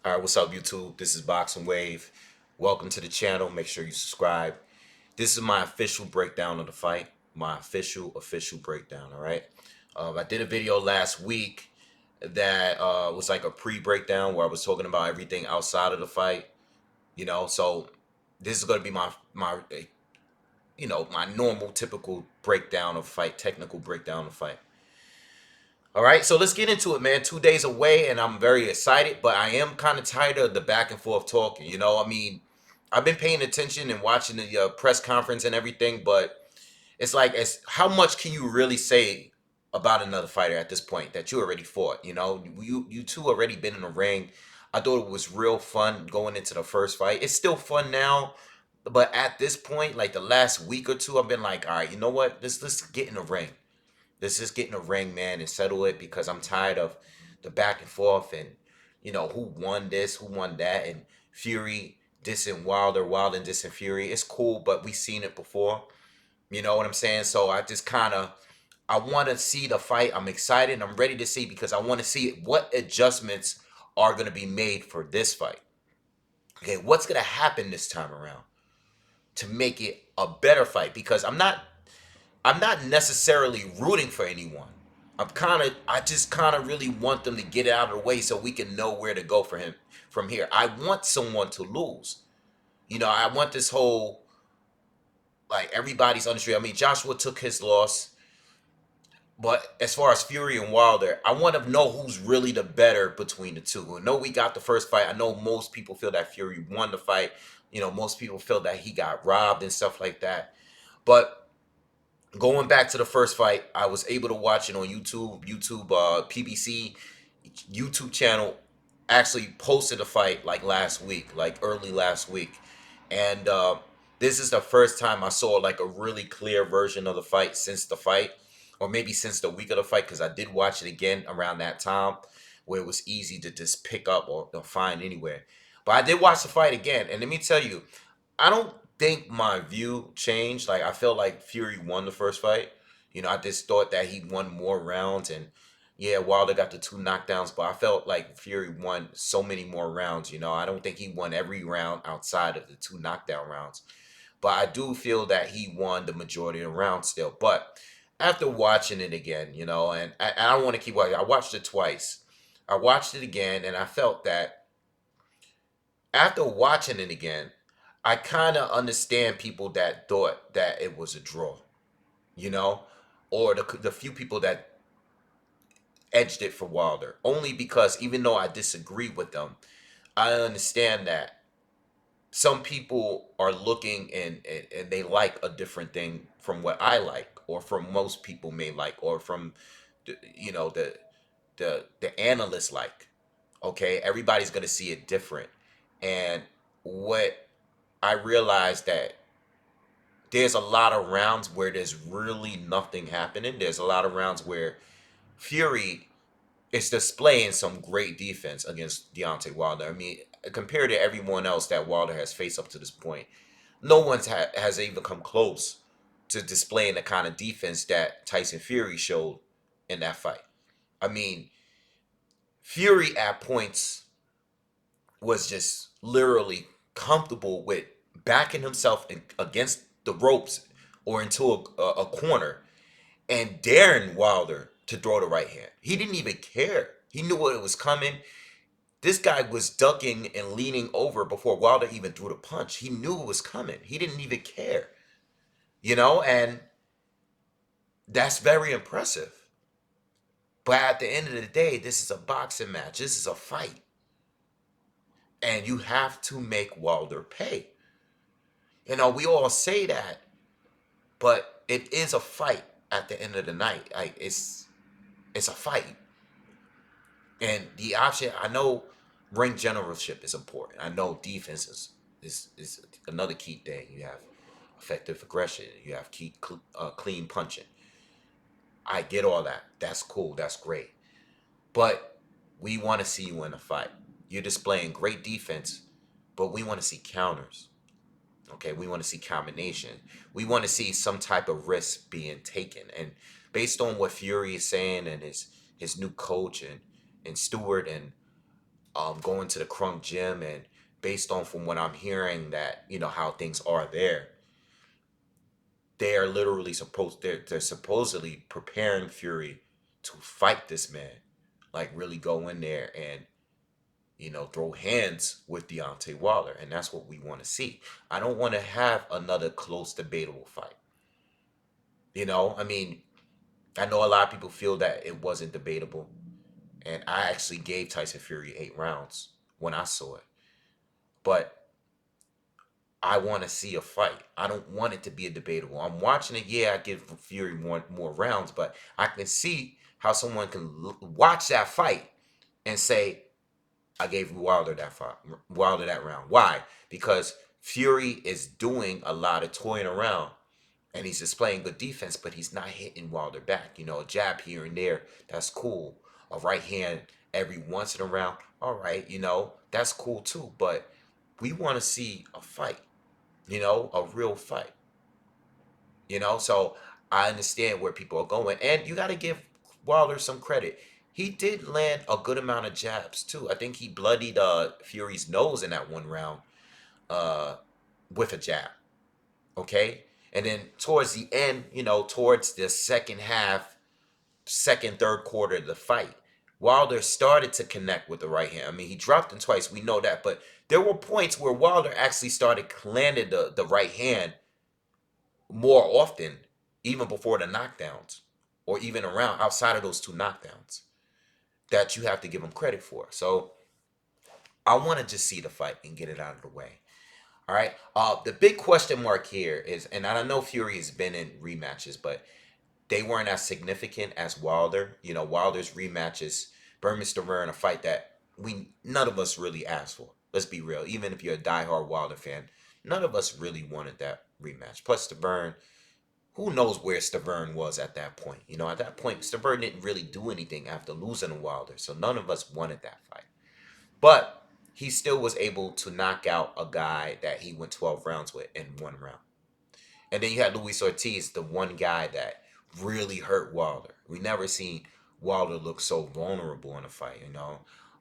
All right, what's up, YouTube? This is BoxingWave. Welcome to the channel. Make sure you subscribe. This is my official breakdown of the fight. My official breakdown. All right. I did a video last week that was like a pre-breakdown where I was talking about everything outside of the fight. So this is going to be my normal, typical breakdown of fight, technical breakdown of fight. All right, so let's get into it, man. 2 days away, and I'm very excited, but I am kind of tired of the back and forth talking. I've been paying attention and watching the press conference and everything, but it's like, how much can you really say about another fighter at this point that you already fought? You two already been in the ring. I thought it was real fun going into the first fight. It's still fun now, but at this point, like the last week or two, I've been like, all right, you know what? Let's get in the ring. Let's just get in the ring, man, and settle it because I'm tired of the back and forth and who won this, who won that, and Fury dissing Wilder, Wilder dissing Fury. It's cool, but we seen it before. You know what I'm saying? So I want to see the fight. I'm excited. I'm ready to see because I want to see what adjustments are going to be made for this fight. Okay, what's going to happen this time around to make it a better fight? Because I'm not necessarily rooting for anyone. I just kind of really want them to get it out of the way so we can know where to go for him from here. I want someone to lose. I want this whole, like, everybody's on the street. I mean, Joshua took his loss, but as far as Fury and Wilder, I want to know who's really the better between the two. I know we got the first fight. I know most people feel that Fury won the fight. Most people feel that he got robbed and stuff like that. But going back to the first fight, I was able to watch it on YouTube. PBC YouTube channel actually posted a fight like last week, like early last week, and this is the first time I saw like a really clear version of the fight since the fight, or maybe since the week of the fight, because I did watch it again around that time, where it was easy to just pick up or find anywhere. But I did watch the fight again, and let me tell you, I don't think my view changed. Like, I felt like Fury won the first fight. I just thought that he won more rounds, and yeah, Wilder got the two knockdowns, but I felt like Fury won so many more rounds. I don't think he won every round outside of the two knockdown rounds, but I do feel that he won the majority of the rounds still. But after watching it again, and I don't want to keep watching. I watched it twice. I watched it again, and I felt that after watching it again, I kind of understand people that thought that it was a draw, you know, or the few people that edged it for Wilder. Only because even though I disagree with them, I understand that some people are looking and they like a different thing from what I like, or from most people may like, or from the analysts like. Okay, everybody's gonna see it different, and what I realized that there's a lot of rounds where there's really nothing happening. There's a lot of rounds where Fury is displaying some great defense against Deontay Wilder. I mean, compared to everyone else that Wilder has faced up to this point, no one's has even come close to displaying the kind of defense that Tyson Fury showed in that fight. I mean, Fury at points was just literally comfortable with backing himself against the ropes or into a corner and daring Wilder to throw the right hand. He didn't even care. He knew what it was coming. This guy was ducking and leaning over before Wilder even threw the punch. He knew it was coming. He didn't even care, and that's very impressive. But at the end of the day, this is a boxing match. This is a fight. And you have to make Wilder pay. We all say that, but it is a fight at the end of the night. Like, it's a fight. And the option, I know ring generalship is important. I know defense is another key thing. You have effective aggression. You have clean punching. I get all that. That's cool. That's great. But we want to see you in a fight. You're displaying great defense, but we want to see counters. Okay, we want to see combination. We want to see some type of risk being taken. And based on what Fury is saying and his new coach and Stewart and going to the Crunk gym, and based on from what I'm hearing that, how things are there, they are literally they're supposedly preparing Fury to fight this man, like really go in there and throw hands with Deontay Wilder, and that's what we want to see. I don't want to have another close, debatable fight. I mean, I know a lot of people feel that it wasn't debatable, and I actually gave Tyson Fury 8 rounds when I saw it, but I want to see a fight. I don't want it to be a debatable. I'm watching it. Yeah, I give Fury more rounds, but I can see how someone can watch that fight and say, I gave Wilder that fight, Wilder that round. Why? Because Fury is doing a lot of toying around, and he's just playing good defense, but he's not hitting Wilder back. A jab here and there, that's cool. A right hand every once in a round, all right, that's cool too. But we want to see a fight, a real fight. So I understand where people are going, and you got to give Wilder some credit. He did land a good amount of jabs too. I think he bloodied Fury's nose in that one round uh, with a jab. Okay, and then towards the end, towards the second half, second, third quarter of the fight, Wilder started to connect with the right hand. I mean, he dropped him twice. We know that, but there were points where Wilder actually started landing the right hand more often, even before the knockdowns, or even around outside of those two knockdowns, that you have to give him credit for. So I want to just see the fight and get it out of the way. All right. The big question mark here is, and I know Fury has been in rematches, but they weren't as significant as Wilder. Wilder's rematches, Berman Stavern, a fight that none of us really asked for. Let's be real. Even if you're a diehard Wilder fan, none of us really wanted that rematch. Plus, Stavern, who knows where Stavern was at that point? At that point, Stavern didn't really do anything after losing to Wilder, so none of us wanted that fight. But he still was able to knock out a guy that he went 12 rounds with in one round. And then you had Luis Ortiz, the one guy that really hurt Wilder. We never seen Wilder look so vulnerable in a fight.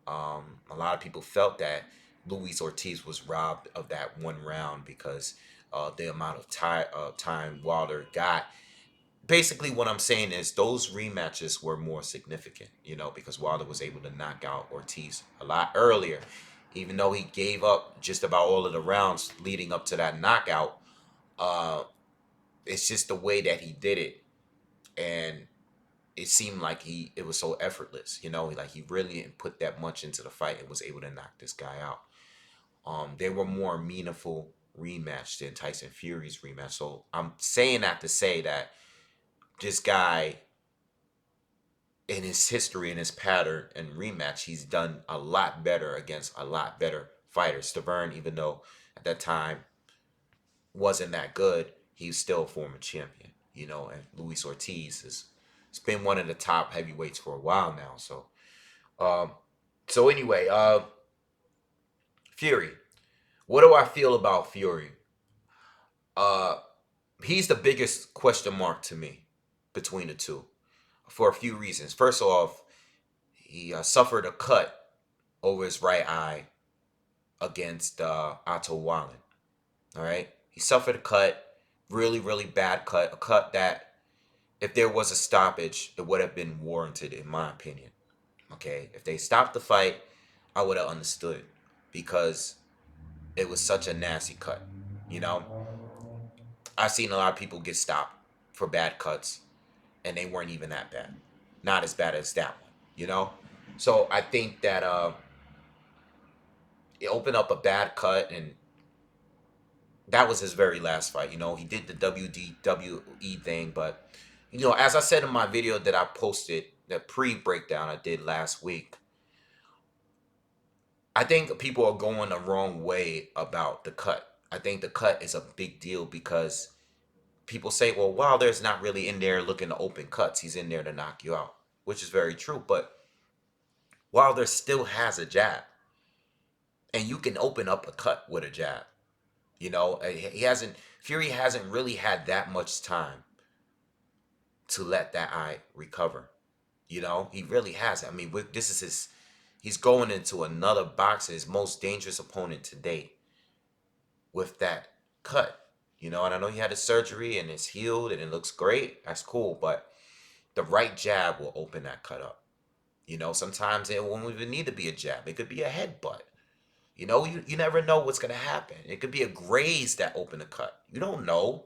A lot of people felt that Luis Ortiz was robbed of that one round because the amount of time Wilder got. Basically, what I'm saying is those rematches were more significant, because Wilder was able to knock out Ortiz a lot earlier, even though he gave up just about all of the rounds leading up to that knockout. Uh, it's just the way that he did it, and it seemed like it was so effortless, like he really didn't put that much into the fight and was able to knock this guy out. They were more meaningful rematch than Tyson Fury's rematch. So I'm saying that to say that this guy, in his history and his pattern and rematch, he's done a lot better against a lot better fighters. Stavern, even though at that time wasn't that good, he's still a former champion, and Luis Ortiz has been one of the top heavyweights for a while now. Um, so anyway, Fury. What do I feel about Fury? Uh, he's the biggest question mark to me between the two for a few reasons. First off, he suffered a cut over his right eye against Otto Wallen. All right, he suffered a cut, really, really bad cut, a cut that if there was a stoppage, it would have been warranted, in my opinion. Okay, if they stopped the fight, I would have understood because it was such a nasty cut. You know, I've seen a lot of people get stopped for bad cuts, and they weren't even that bad, not as bad as that one. So I think that it opened up a bad cut, and that was his very last fight. He did the WWE thing, but as I said in my video that I posted, the pre-breakdown I did last week, I think people are going the wrong way about the cut. I think the cut is a big deal because people say, well, Wilder's not really in there looking to open cuts. He's in there to knock you out, which is very true. But Wilder still has a jab, and you can open up a cut with a jab. Fury hasn't really had that much time to let that eye recover. He really hasn't. I mean, this is He's going into another boxer, his most dangerous opponent to date, with that cut. You know, and I know he had a surgery and it's healed and it looks great. That's cool, but the right jab will open that cut up. You know, sometimes it won't even need to be a jab. It could be a headbutt. You know, you never know what's going to happen. It could be a graze that open the cut. You don't know.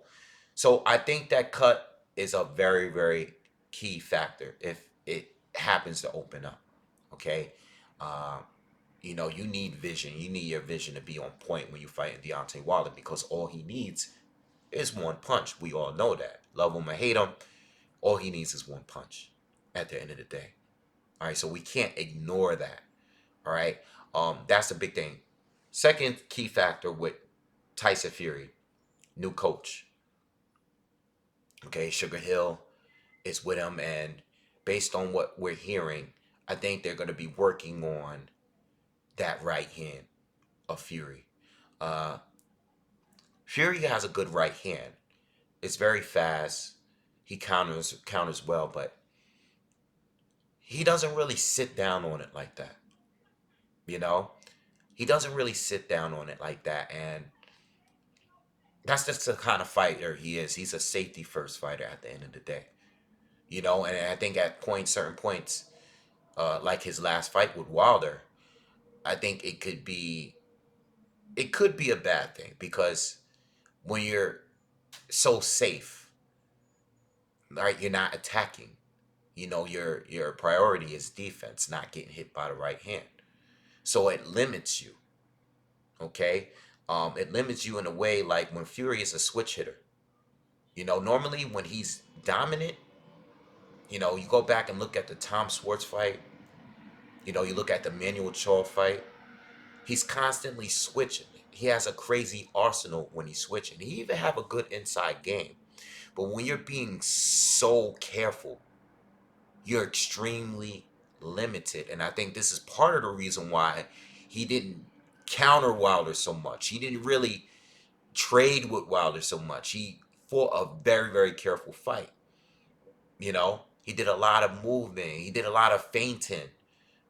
So I think that cut is a very, very key factor if it happens to open up. Okay. Um, you know, you need vision. You need your vision to be on point when you fight Deontay Wilder because all he needs is one punch. We all know that. Love him or hate him, all he needs is one punch at the end of the day. All right. So we can't ignore that. All right. That's the big thing. Second key factor with Tyson Fury, new coach. Okay, Sugar Hill is with him, and based on what we're hearing, I think they're going to be working on that right hand of Fury. Uh, Fury has a good right hand. It's very fast. He counters well, but he doesn't really sit down on it like that. You know, he doesn't really sit down on it like that, and that's just the kind of fighter he is. He's a safety first fighter at the end of the day. You know, and I think at points, certain points, like his last fight with Wilder, I think it could be a bad thing because when you're so safe, right, you're not attacking. You know, your priority is defense, not getting hit by the right hand. So it limits you. Okay, it limits you in a way like when Fury is a switch hitter. You know, normally when he's dominant, you know, you go back and look at the Tom Schwartz fight. You know, you look at the Manuel Cho fight. He's constantly switching. He has a crazy arsenal when he's switching. He even have a good inside game. But when you're being so careful, you're extremely limited. And I think this is part of the reason why he didn't counter Wilder so much. He didn't really trade with Wilder so much. He fought a very, very careful fight. You know, he did a lot of movement. He did a lot of feinting,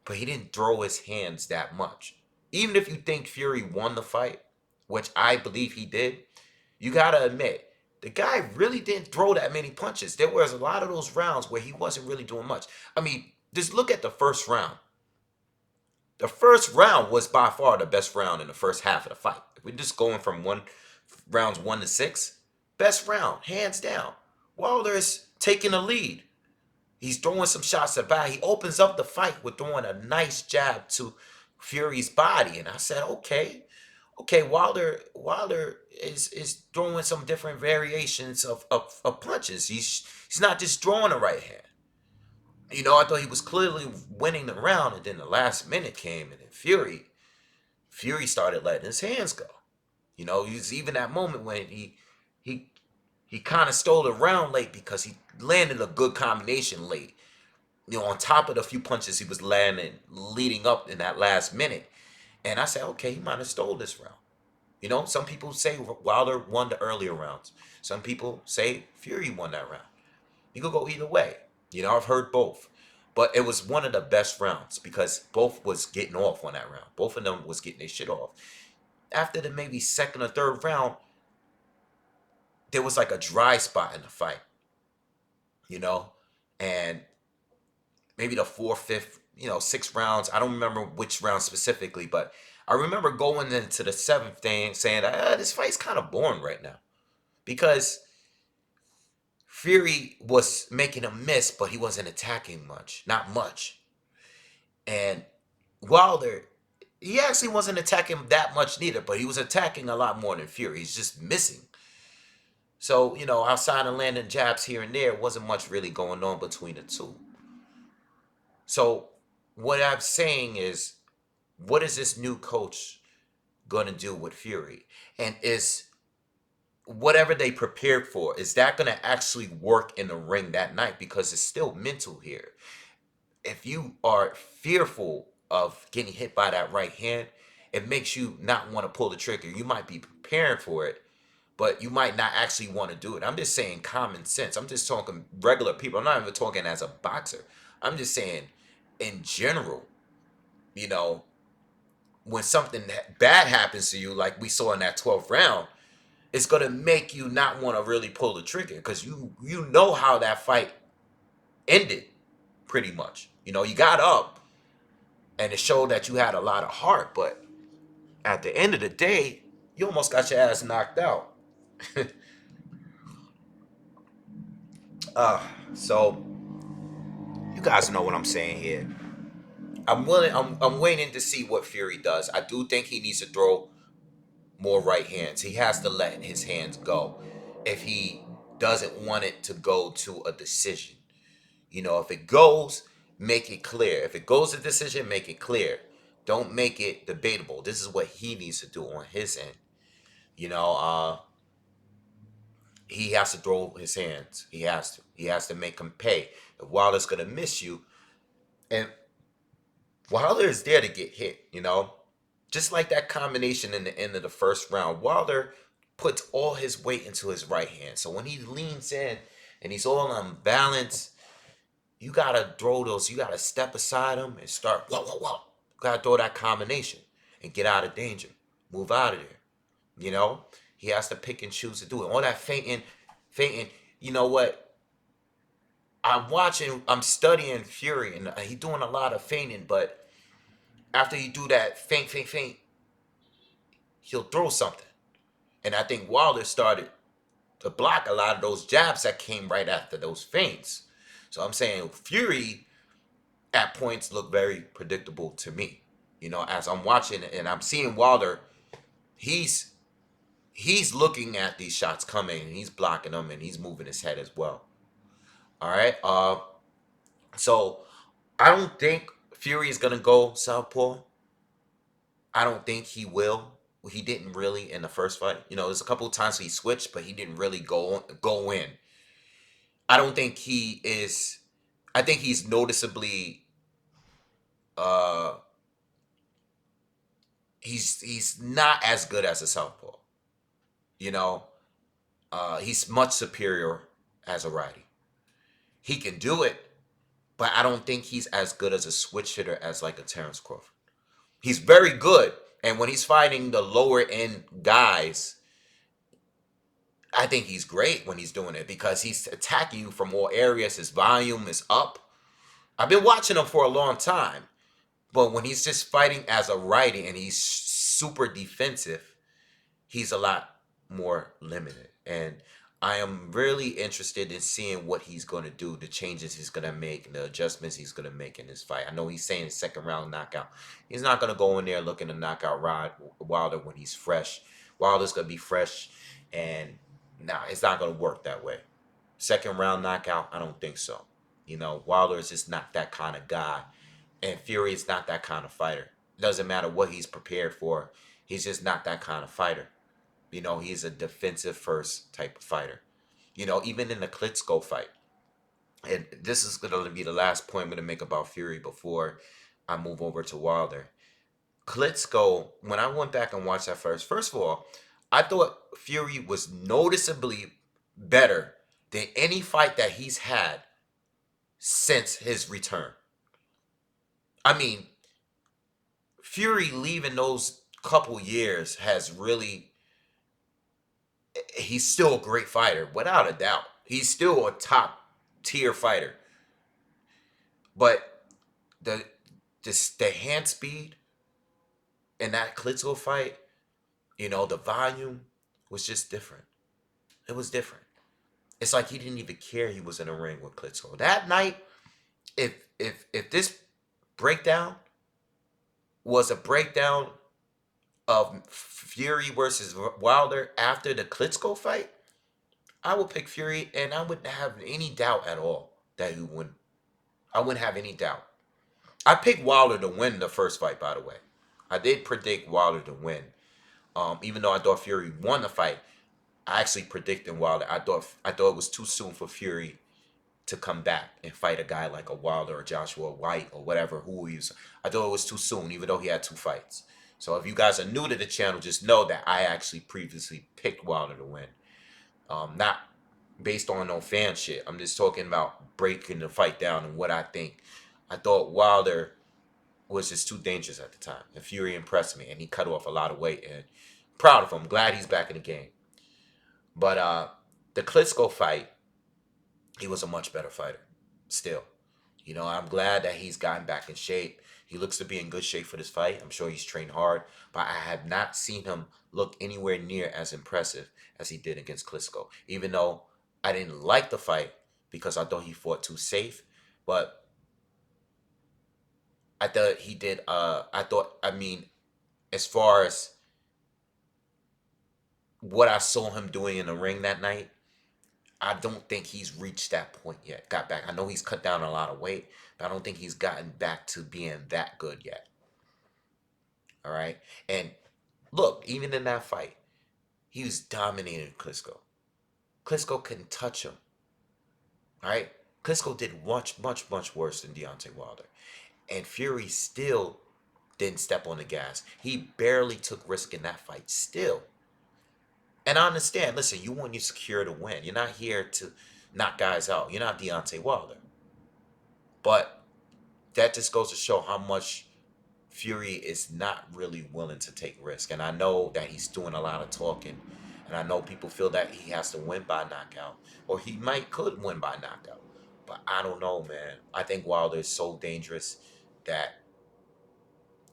but he didn't throw his hands that much. Even if you think Fury won the fight, which I believe he did, you gotta admit the guy really didn't throw that many punches. There was a lot of those rounds where he wasn't really doing much. I mean, just look at the first round. The first round was by far the best round in the first half of the fight. If we're just going from rounds 1 to 6, best round, hands down. Wilder is taking the lead. He's throwing some shots at back. He opens up the fight with throwing a nice jab to Fury's body. And I said, okay, Wilder is throwing some different variations of punches. He's not just throwing the right hand. You know, I thought he was clearly winning the round, and then the last minute came, and then Fury started letting his hands go. You know, he was even that moment when he he kind of stole the round late because he landed a good combination late. You know, on top of the few punches he was landing leading up in that last minute. And I said, okay, he might have stole this round. You know, some people say Wilder won the earlier rounds. Some people say Fury won that round. You could go either way. You know, I've heard both. But it was one of the best rounds because both was getting off on that round. Both of them was getting their shit off. After the maybe second or third round, there was like a dry spot in the fight, you know? And maybe the fourth, fifth, you know, 6 rounds. I don't remember which round specifically, but I remember going into the seventh thing saying, this fight's kind of boring right now because Fury was making a miss, but he wasn't attacking much, not much. And Wilder, he actually wasn't attacking that much neither, but he was attacking a lot more than Fury. He's just missing. So, you know, outside of landing jabs here and there, wasn't much really going on between the two. So what I'm saying is, what is this new coach going to do with Fury? And is whatever they prepared for, is that going to actually work in the ring that night? Because it's still mental here. If you are fearful of getting hit by that right hand, it makes you not want to pull the trigger. You might be preparing for it, but you might not actually want to do it. I'm just saying common sense. I'm just talking regular people. I'm not even talking as a boxer. I'm just saying in general, you know, when something bad happens to you, like we saw in that 12th round, it's gonna make you not want to really pull the trigger because you know how that fight ended, pretty much. You know, you got up and it showed that you had a lot of heart, but at the end of the day, you almost got your ass knocked out. uh, so you guys know what I'm saying here. I'm waiting to see what Fury does. I do think he needs to throw more right hands. He has to let his hands go if he doesn't want it to go to a decision. You know, if it goes, make it clear. If it goes to decision, make it clear. Don't make it debatable. This is what he needs to do on his end. You know, he has to throw his hands. He has to. He has to make him pay. If Wilder's gonna miss you, and Wilder is there to get hit, you know, just like that combination in the end of the first round. Wilder puts all his weight into his right hand. So when he leans in and he's all unbalanced, you gotta throw those. You gotta step aside him and start. Whoa, whoa, whoa! You gotta throw that combination and get out of danger. Move out of there. You know, he has to pick and choose to do it. All that fainting, fainting. You know what? I'm studying Fury, and he's doing a lot of fainting. But after you do that faint, faint, faint, he'll throw something. And I think Wilder started to block a lot of those jabs that came right after those feints. So I'm saying Fury at points look very predictable to me. You know, as I'm watching and I'm seeing Wilder, he's he's looking at these shots coming and he's blocking them and he's moving his head as well. All right. So I don't think Fury is gonna go southpaw. I don't think he will. He didn't really in the first fight. You know, there's a couple of times he switched, but he didn't really go in. I don't think he is. I think he's noticeably. Uh, he's not as good as a southpaw. You know, he's much superior as a righty. He can do it, but I don't think he's as good as a switch hitter as like a Terrence Crawford. He's very good, and when he's fighting the lower end guys, I think he's great when he's doing it because he's attacking you from all areas. His volume is up. I've been watching him for a long time, but when he's just fighting as a righty and he's super defensive, he's a lot more limited. And I am really interested in seeing what he's going to do, the changes he's going to make, the adjustments he's going to make in this fight. I know he's saying second round knockout. He's not going to go in there looking to knock out Wilder when he's fresh. Wilder's going to be fresh, and nah, it's not going to work that way. Second round knockout, I don't think so. You know, Wilder is just not that kind of guy, and Fury is not that kind of fighter. It doesn't matter what he's prepared for. He's just not that kind of fighter. You know, he's a defensive first type of fighter. You know, even in the Klitschko fight. And this is going to be the last point I'm going to make about Fury before I move over to Wilder. Klitschko, when I went back and watched that first of all, I thought Fury was noticeably better than any fight that he's had since his return. I mean, Fury leaving those couple years has really, he's still a great fighter, without a doubt. He's still a top tier fighter. But the the hand speed in that Klitschko fight, you know, the volume was just different. It was different. It's like he didn't even care he was in a ring with Klitschko. That night, if this breakdown was a breakdown of Fury versus Wilder after the Klitschko fight, I would pick Fury, and I wouldn't have any doubt at all that he would win. I wouldn't have any doubt. I picked Wilder to win the first fight, by the way. I did predict Wilder to win. Even though I thought Fury won the fight, I actually predicted Wilder. I thought it was too soon for Fury to come back and fight a guy like a Wilder or Joshua White or whatever who he was. I thought it was too soon, even though he had two fights. So if you guys are new to the channel, just know that I actually previously picked Wilder to win. Not based on no fan shit. I'm just talking about breaking the fight down and what I think. I thought Wilder was just too dangerous at the time. And Fury impressed me, and he cut off a lot of weight. And proud of him. Glad he's back in the game. But the Klitschko fight, he was a much better fighter. Still, I'm glad that he's gotten back in shape. He looks to be in good shape for this fight. I'm sure he's trained hard, but I have not seen him look anywhere near as impressive as he did against Klitschko. Even though I didn't like the fight because I thought he fought too safe, but I thought he did. I mean, as far as what I saw him doing in the ring that night, I don't think he's reached that point yet. Got back. I know he's cut down a lot of weight, but I don't think he's gotten back to being that good yet. All right. And look, even in that fight, he was dominating Klitschko. Klitschko couldn't touch him. All right. Klitschko did much, much, much worse than Deontay Wilder. And Fury still didn't step on the gas. He barely took risk in that fight still. And I understand, listen, you want your secure to win. You're not here to knock guys out. You're not Deontay Wilder. But that just goes to show how much Fury is not really willing to take risk. And I know that he's doing a lot of talking. And I know people feel that he has to win by knockout. Or he could win by knockout. But I don't know, man. I think Wilder is so dangerous that,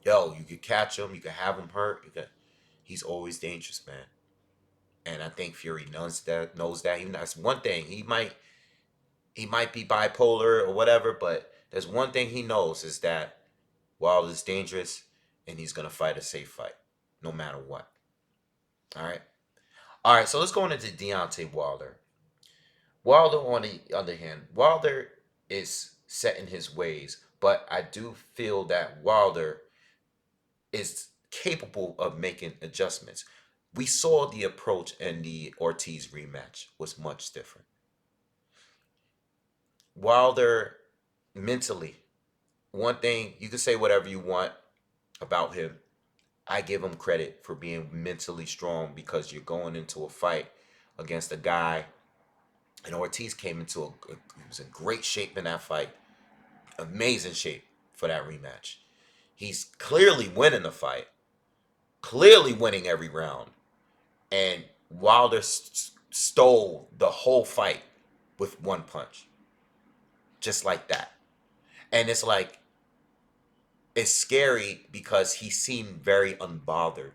you could catch him. You could have him hurt. He's always dangerous, man. And I think Fury knows that. Even that's one thing. He might be bipolar or whatever, but there's one thing he knows is that Wilder's dangerous and he's gonna fight a safe fight, no matter what. All right. All right, so let's go into Deontay Wilder. Wilder, on the other hand, Wilder is set in his ways, but I do feel that Wilder is capable of making adjustments. We saw the approach in the Ortiz rematch was much different. Wilder mentally, one thing you can say whatever you want about him. I give him credit for being mentally strong because you're going into a fight against a guy, and Ortiz came into he was in great shape in that fight, amazing shape for that rematch. He's clearly winning the fight, clearly winning every round, and Wilder stole the whole fight with one punch, just like that. And it's scary because he seemed very unbothered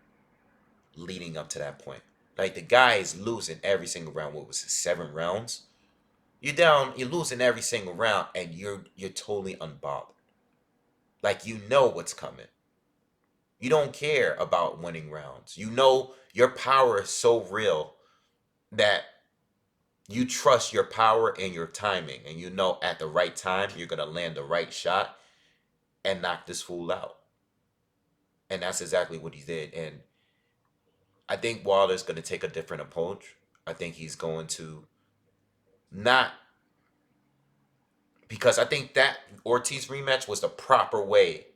leading up to that point. Like, the guy is losing every single round. What was it, 7 rounds? You're down, you're losing every single round, and you're totally unbothered. Like, you know what's coming. You don't care about winning rounds. You know your power is so real that you trust your power and your timing, and you know at the right time you're gonna land the right shot and knock this fool out. And that's exactly what he did. And I think Wilder's going to take a different approach. I think he's going to not, because I think that Ortiz rematch was the proper way,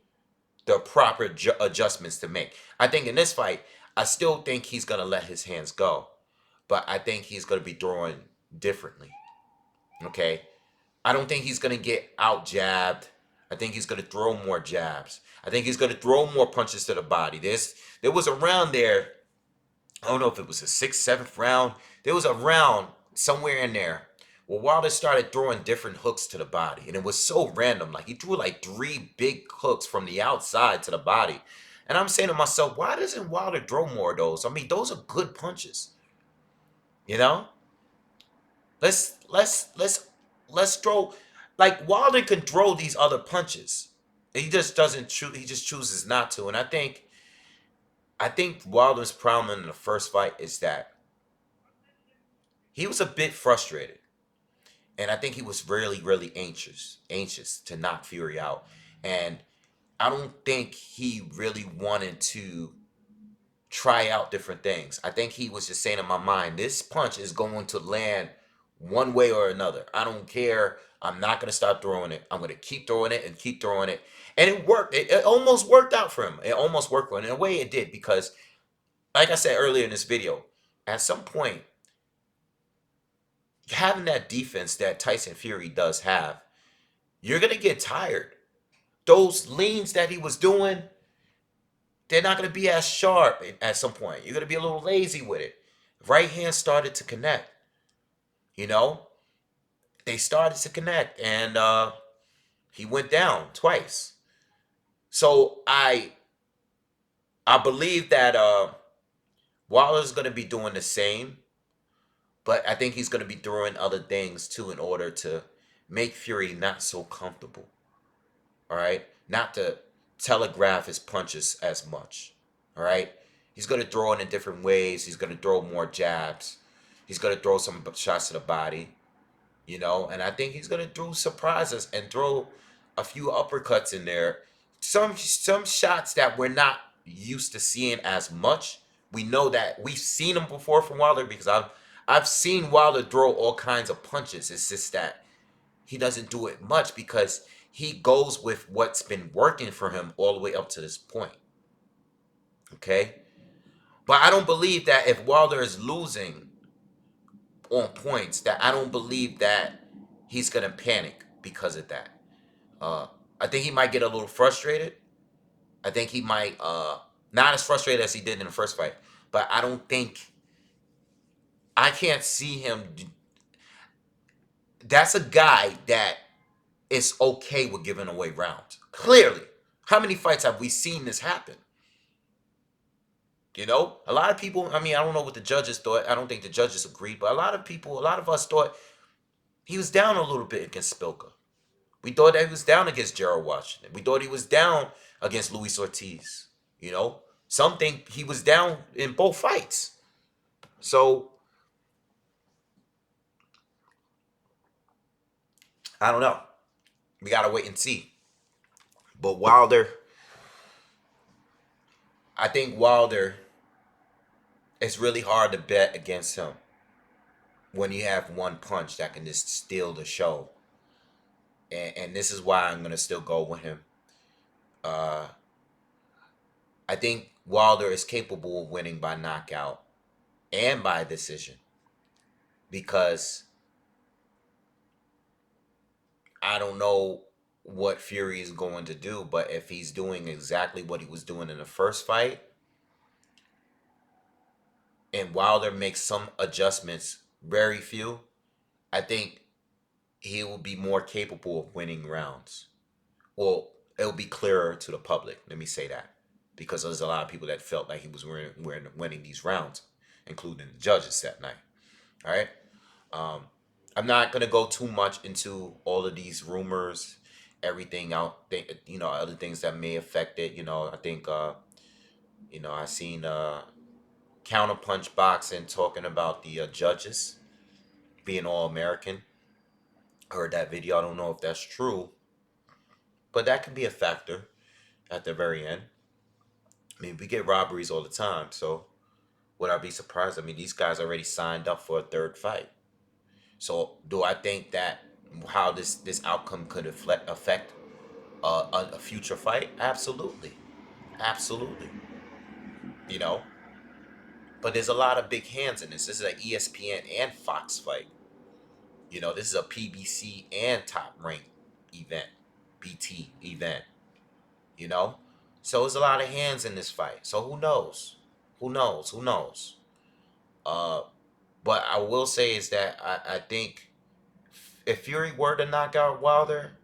the proper adjustments to make. I think in this fight, I still think he's going to let his hands go, but I think he's going to be throwing differently. Okay? I don't think he's going to get out jabbed. I think he's going to throw more jabs. I think he's going to throw more punches to the body. There was a round there, I don't know if it was the 6th, 7th round. There was a round somewhere in there where Wilder started throwing different hooks to the body. And it was so random. Like, he threw like 3 big hooks from the outside to the body. And I'm saying to myself, why doesn't Wilder throw more of those? I mean, those are good punches. You know? Let's throw, like, Wilder can throw these other punches. He just doesn't he just chooses not to. And I think Wilder's problem in the first fight is that he was a bit frustrated. And I think he was really, really anxious to knock Fury out. And I don't think he really wanted to try out different things. I think he was just saying in my mind, this punch is going to land one way or another. I don't care. I'm not going to stop throwing it. I'm going to keep throwing it and keep throwing it. And it worked. It almost worked out for him. It almost worked for him. In a way, it did, because, like I said earlier in this video, at some point, having that defense that Tyson Fury does have, you're going to get tired those leans that he was doing, they're not going to be as sharp at some point. You're going to be a little lazy with it. Right hand started to connect. You know, they started to connect, and he went down twice. So I believe that Wilder's going to be doing the same, but I think he's going to be throwing other things too in order to make Fury not so comfortable. All right, not to telegraph his punches as much. All right, he's going to throw it in different ways. He's going to throw more jabs. He's going to throw some shots to the body. You know, and I think he's going to throw surprises and throw a few uppercuts in there. Some shots that we're not used to seeing as much. We know that we've seen them before from Wilder because I've seen Wilder throw all kinds of punches. It's just that he doesn't do it much because he goes with what's been working for him all the way up to this point. Okay? But I don't believe that if Wilder is losing on points, that I don't believe that he's going to panic because of that. Uh, I think he might get a little frustrated. I think he might not as frustrated as he did in the first fight, but I don't think I can't see him. That's a guy that is okay with giving away rounds. Clearly, how many fights have we seen this happen? You know, a lot of people. I mean, I don't know what the judges thought. I don't think the judges agreed, but a lot of people, a lot of us thought he was down a little bit against Spilka. We thought that he was down against Gerald Washington. We thought he was down against Luis Ortiz. You know, some think he was down in both fights. So I don't know. We gotta wait and see. But Wilder, I think Wilder, it's really hard to bet against him when you have one punch that can just steal the show. And this is why I'm gonna still go with him. Uh, I think Wilder is capable of winning by knockout and by decision because I don't know what Fury is going to do, but if he's doing exactly what he was doing in the first fight, and Wilder makes some adjustments, very few, I think he will be more capable of winning rounds. Well, it'll be clearer to the public. Let me say that. Because there's a lot of people that felt like he was winning these rounds, including the judges that night. All right. Um, I'm not gonna go too much into all of these rumors, everything out, you know, other things that may affect it. You know, I think, you know, I seen Counterpunch Boxing talking about the judges being all American. Heard that video. I don't know if that's true, but that could be a factor at the very end. I mean, we get robberies all the time, so would I be surprised? I mean, these guys already signed up for a third fight. So, do I think that how this outcome could affect a future fight? Absolutely, absolutely. You know, but there's a lot of big hands in this. This is an ESPN and Fox fight. You know, this is a PBC and Top Rank event, BT event. You know, so there's a lot of hands in this fight. So who knows? Who knows? Who knows? Uh, but I will say is that I think if Fury were to knock out Wilder,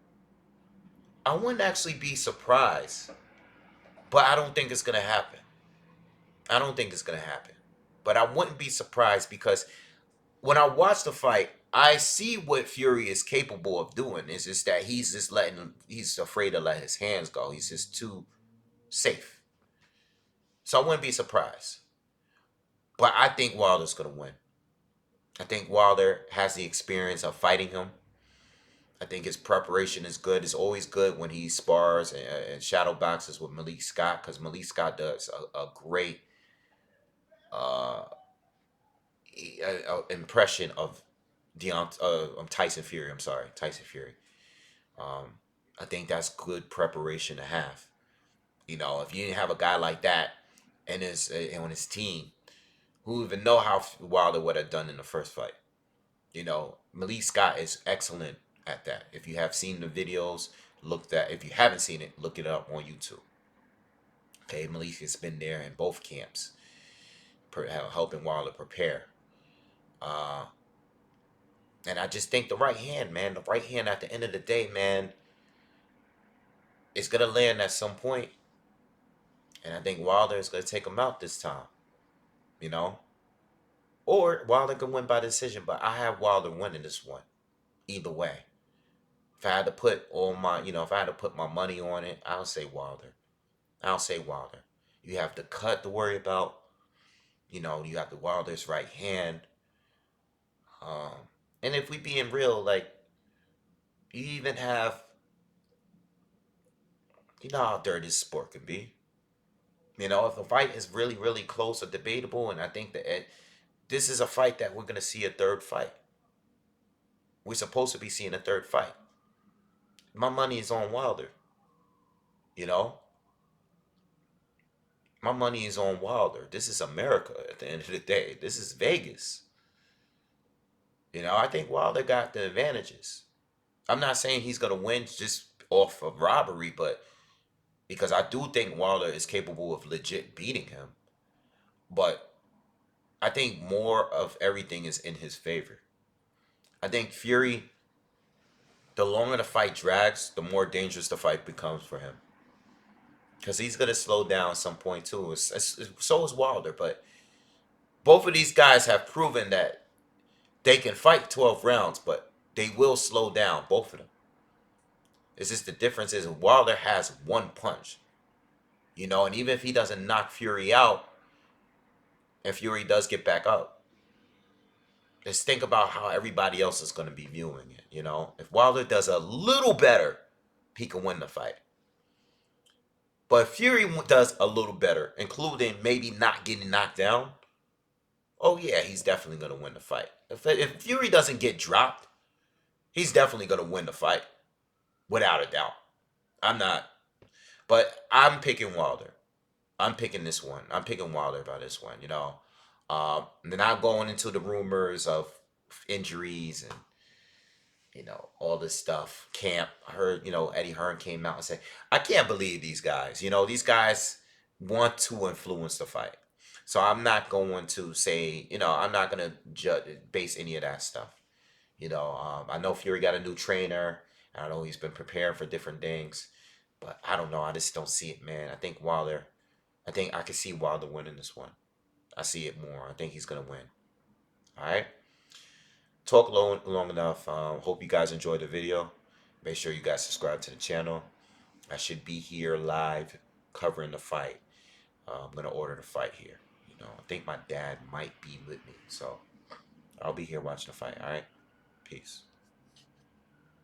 I wouldn't actually be surprised. But I don't think it's gonna happen. I don't think it's gonna happen. But I wouldn't be surprised because when I watch the fight, I see what Fury is capable of doing. It's just that he's afraid to let his hands go. He's just too safe. So I wouldn't be surprised. But I think Wilder's gonna win. I think Wilder has the experience of fighting him. I think his preparation is good. It's always good when he spars and shadow boxes with Malik Scott because Malik Scott does a great uh, impression of Tyson Fury. I'm sorry, Tyson Fury. Um, I think that's good preparation to have. You know, if you didn't have a guy like that and on his team, who even know how Wilder would have done in the first fight? You know, Malik Scott is excellent at that. If you have seen the videos, Look that, if you haven't seen it, look it up on YouTube. Okay, Malik has been there in both camps, helping Wilder prepare. Uh, and I just think the right hand, man, the right hand at the end of the day, man, is gonna land at some point. And I think Wilder is gonna take him out this time. You know, or Wilder can win by decision, but I have Wilder winning this one either way. If I had to put all my, if I had to put my money on it, I'll say Wilder. I'll say Wilder. You have the cut to worry about. You have the Wilder's right hand. Um, and if we being real, like, you even have, how dirty this sport can be. If the fight is really, really close or debatable, and I think that this is a fight that we're going to see a third fight. We're supposed to be seeing a third fight. My money is on Wilder. You know, my money is on Wilder. This is America at the end of the day. This is Vegas. I think Wilder got the advantages. I'm not saying he's going to win just off of robbery, but because I do think Wilder is capable of legit beating him. But I think more of everything is in his favor. I think Fury, the longer the fight drags, the more dangerous the fight becomes for him. Because he's going to slow down at some point too. So is Wilder. But both of these guys have proven that they can fight 12 rounds, but they will slow down, both of them. It's just the difference is Wilder has one punch. And even if he doesn't knock Fury out, and Fury does get back up, just think about how everybody else is going to be viewing it. If Wilder does a little better, he can win the fight. But if Fury does a little better, including maybe not getting knocked down, oh yeah, he's definitely going to win the fight. If Fury doesn't get dropped, he's definitely going to win the fight, without a doubt. But I'm picking Wilder. I'm picking this one. I'm picking Wilder by this one. They're not going into the rumors of injuries and all this stuff. Camp. I heard Eddie Hearn came out and said, I can't believe these guys. These guys want to influence the fight. So I'm not going to say, I'm not going to base any of that stuff. I know Fury got a new trainer. I know he's been preparing for different things, but I don't know. I just don't see it, man. I think I can see Wilder winning this one. I see it more. I think he's gonna win. All right. Talk long enough. Hope you guys enjoyed the video. Make sure you guys subscribe to the channel. I should be here live covering the fight. I'm gonna order the fight here. I think my dad might be with me, so I'll be here watching the fight. All right. Peace.